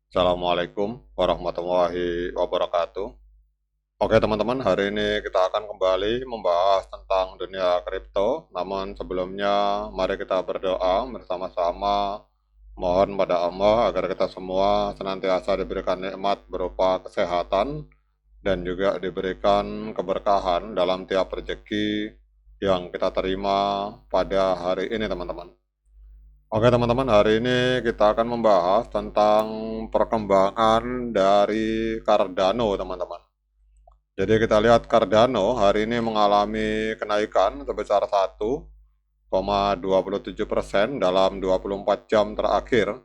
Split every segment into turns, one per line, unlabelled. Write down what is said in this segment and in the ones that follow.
Assalamualaikum warahmatullahi wabarakatuh. Oke teman-teman, hari ini kita akan kembali membahas tentang dunia kripto. Namun sebelumnya, mari kita berdoa bersama-sama. Mohon pada Allah agar kita semua senantiasa diberikan nikmat berupa kesehatan dan juga diberikan keberkahan dalam tiap rezeki yang kita terima pada hari ini teman-teman. Oke teman-teman, hari ini kita akan membahas tentang perkembangan dari Cardano teman-teman. Jadi kita lihat Cardano hari ini mengalami kenaikan sebesar 1,27% dalam 24 jam terakhir,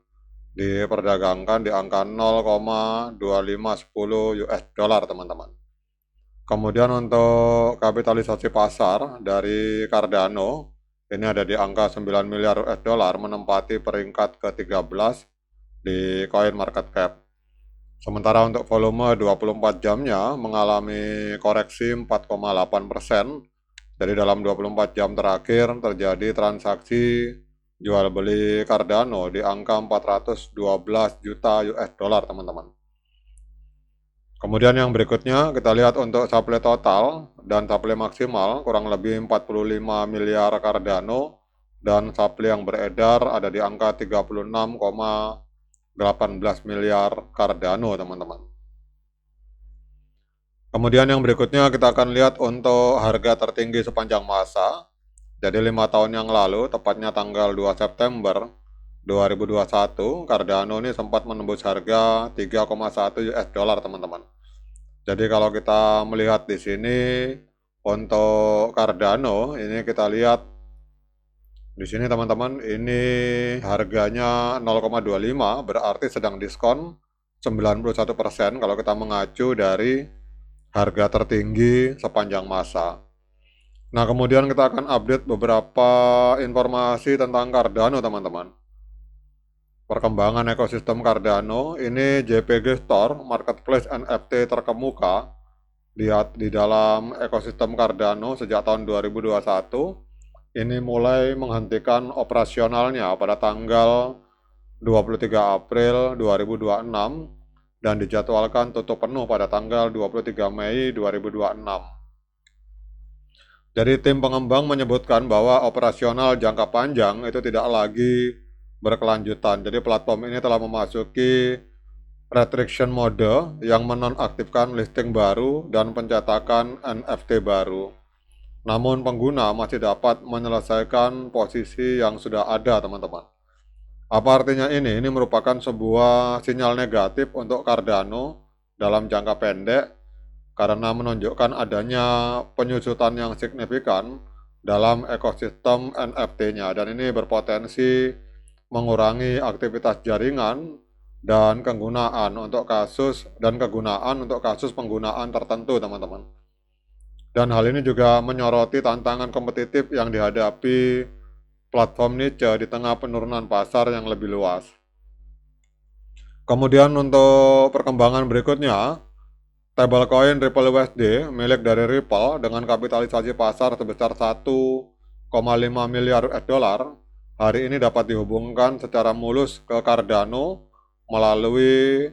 diperdagangkan di angka 0,2510 US dollar teman-teman. Kemudian untuk kapitalisasi pasar dari Cardano ini ada di angka 9 miliar US dollar, menempati peringkat ke-13 di coin market cap. Sementara untuk volume 24 jamnya mengalami koreksi 4,8%. Jadi dalam 24 jam terakhir terjadi transaksi jual beli Cardano di angka 412 juta US dollar teman-teman. Kemudian yang berikutnya kita lihat untuk supply total dan supply maksimal kurang lebih 45 miliar Cardano dan supply yang beredar ada di angka 36,18 miliar Cardano teman-teman. Kemudian yang berikutnya kita akan lihat untuk harga tertinggi sepanjang masa. Jadi 5 tahun yang lalu, tepatnya tanggal 2 September 2021, Cardano ini sempat menembus harga 3,1 US dollar teman-teman. Jadi kalau kita melihat di sini untuk Cardano ini kita lihat di sini teman-teman, ini harganya 0,25 berarti sedang diskon 91% kalau kita mengacu dari harga tertinggi sepanjang masa. Nah, kemudian kita akan update beberapa informasi tentang Cardano, teman-teman. Perkembangan ekosistem Cardano, ini JPG Store, marketplace NFT terkemuka di dalam ekosistem Cardano sejak tahun 2021. Ini mulai menghentikan operasionalnya pada tanggal 23 April 2026 dan dijadwalkan tutup penuh pada tanggal 23 Mei 2026. Jadi tim pengembang menyebutkan bahwa operasional jangka panjang itu tidak lagi berkelanjutan. Jadi platform ini telah memasuki restriction mode yang menonaktifkan listing baru dan pencetakan NFT baru. Namun pengguna masih dapat menyelesaikan posisi yang sudah ada, teman-teman. Apa artinya ini? Ini merupakan sebuah sinyal negatif untuk Cardano dalam jangka pendek karena menunjukkan adanya penyusutan yang signifikan dalam ekosistem NFT-nya dan ini berpotensi mengurangi aktivitas jaringan dan kegunaan untuk kasus penggunaan tertentu, teman-teman. Dan hal ini juga menyoroti tantangan kompetitif yang dihadapi platform niche di tengah penurunan pasar yang lebih luas. Kemudian untuk perkembangan berikutnya, stablecoin Ripple USD milik dari Ripple dengan kapitalisasi pasar sebesar 1,5 miliar US dollar hari ini dapat dihubungkan secara mulus ke Cardano melalui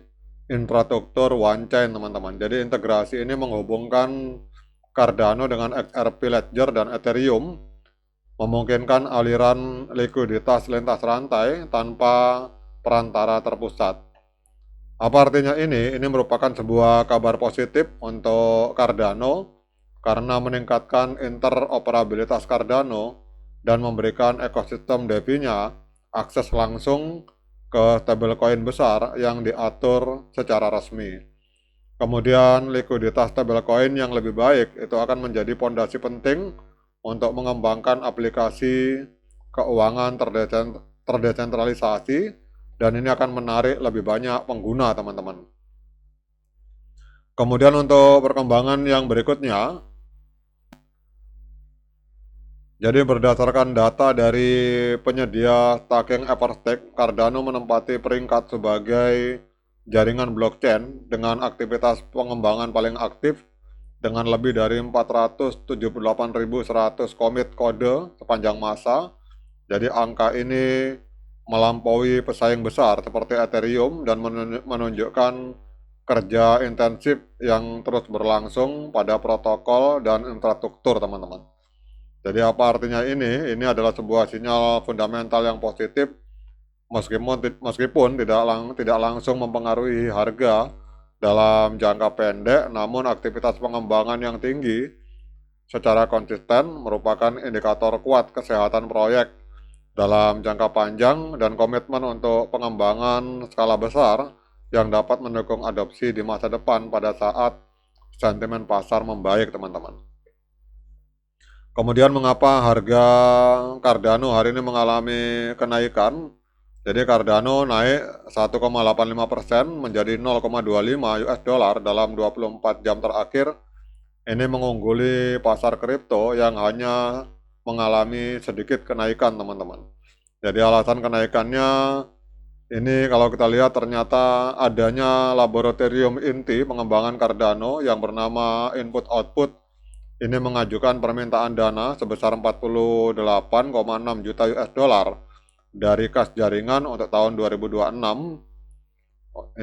infrastruktur one chain, teman-teman. Jadi integrasi ini menghubungkan Cardano dengan XRP Ledger dan Ethereum, memungkinkan aliran likuiditas lintas rantai tanpa perantara terpusat. Apa artinya ini? Ini merupakan sebuah kabar positif untuk Cardano karena meningkatkan interoperabilitas Cardano dan memberikan ekosistem DeFi-nya akses langsung ke stablecoin besar yang diatur secara resmi. Kemudian likuiditas stablecoin yang lebih baik itu akan menjadi fondasi penting untuk mengembangkan aplikasi keuangan terdesentralisasi dan ini akan menarik lebih banyak pengguna, teman-teman. Kemudian untuk perkembangan yang berikutnya, jadi berdasarkan data dari penyedia staking Everstake, Cardano menempati peringkat sebagai jaringan blockchain dengan aktivitas pengembangan paling aktif dengan lebih dari 478.100 commit kode sepanjang masa. Jadi angka ini melampaui pesaing besar seperti Ethereum dan menunjukkan kerja intensif yang terus berlangsung pada protokol dan infrastruktur, teman-teman. Jadi apa artinya ini? Ini adalah sebuah sinyal fundamental yang positif meskipun tidak langsung mempengaruhi harga dalam jangka pendek, namun aktivitas pengembangan yang tinggi secara konsisten merupakan indikator kuat kesehatan proyek dalam jangka panjang dan komitmen untuk pengembangan skala besar yang dapat mendukung adopsi di masa depan pada saat sentimen pasar membaik, teman-teman. Kemudian mengapa harga Cardano hari ini mengalami kenaikan? Jadi Cardano naik 1,85% menjadi 0,25 US dollar dalam 24 jam terakhir. Ini mengungguli pasar kripto yang hanya mengalami sedikit kenaikan, teman-teman. Jadi alasan kenaikannya ini kalau kita lihat ternyata adanya laboratorium inti pengembangan Cardano yang bernama Input Output ini mengajukan permintaan dana sebesar 48,6 juta US dollar dari kas jaringan untuk tahun 2026.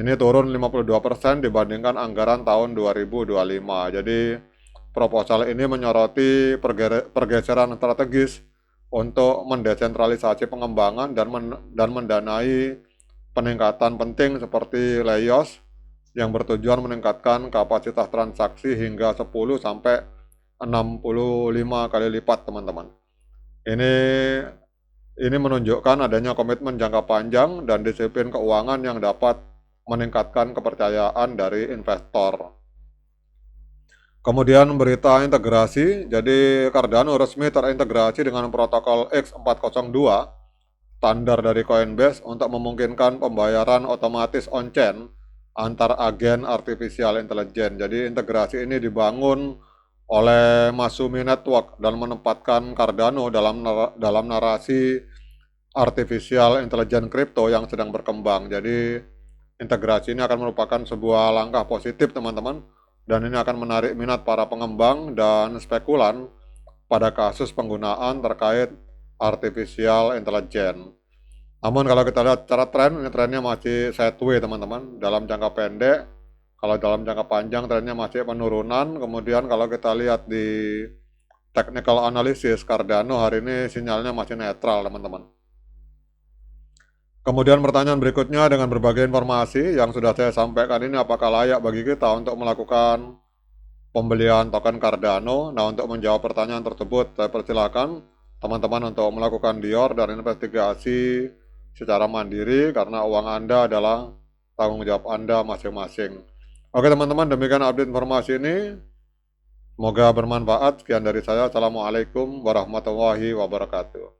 Ini turun 52% dibandingkan anggaran tahun 2025. Jadi proposal ini menyoroti pergeseran strategis untuk mendesentralisasi pengembangan dan mendanai peningkatan penting seperti Leios yang bertujuan meningkatkan kapasitas transaksi hingga 10 sampai 65 kali lipat, teman-teman. Ini menunjukkan adanya komitmen jangka panjang dan disiplin keuangan yang dapat meningkatkan kepercayaan dari investor. Kemudian berita integrasi, jadi Cardano resmi terintegrasi dengan protokol X402, standar dari Coinbase untuk memungkinkan pembayaran otomatis on-chain antar agen artificial intelligence. Jadi integrasi ini dibangun oleh Masumi Network dan menempatkan Cardano dalam narasi artificial intelligence crypto yang sedang berkembang. Jadi integrasi ini akan merupakan sebuah langkah positif, teman-teman, dan ini akan menarik minat para pengembang dan spekulan pada kasus penggunaan terkait artificial intelligence. Namun kalau kita lihat secara tren, ini trennya masih sideways, teman-teman, dalam jangka pendek. Kalau dalam jangka panjang trennya masih penurunan. Kemudian kalau kita lihat di technical analysis, Cardano hari ini sinyalnya masih netral, teman-teman. Kemudian pertanyaan berikutnya, dengan berbagai informasi yang sudah saya sampaikan ini, apakah layak bagi kita untuk melakukan pembelian token Cardano? Nah, untuk menjawab pertanyaan tersebut, saya persilakan teman-teman untuk melakukan dior dan investigasi secara mandiri karena uang Anda adalah tanggung jawab Anda masing-masing. Oke, teman-teman, demikian update informasi ini. Semoga bermanfaat. Sekian dari saya. Assalamualaikum warahmatullahi wabarakatuh.